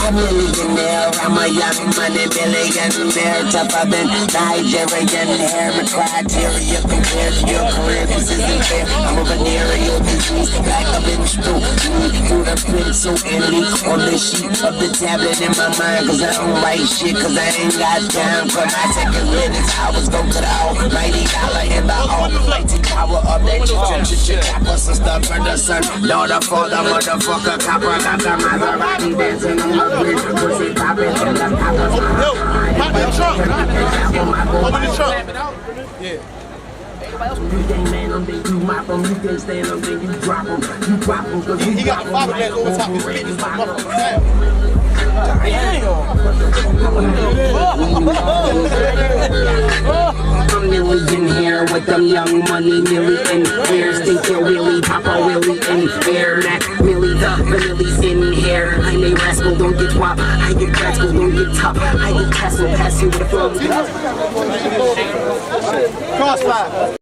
I'm a millionaire, I'm a young money billionaire, tougher than Nigerian hair. My criteria compared to your career, this isn't fair. I'm a venereal disease, like a menstrual. Through the pencil and leak on the sheet of the tablet in my mind, cause I don't write shit, cause I ain't got time for my second minutes. Hours go to the almighty dollar in the almighty power of that chicken. Capper, sister, brother, son, daughter, father, motherfucker, copper, got the Maserati dancing on the bridge, pussy popping in the copper. Yo, pop in the trunk. Open the trunk. Yeah. He got the bottle man over top of his speakers. I'm million here with them young money million hairs. Think you're Willie, Papa Willie in hair. That Millie the Millie's in here. I'm a rascal, don't get wop. I get rascal, don't get top. I get castle, pass you with a flow. Crossfire.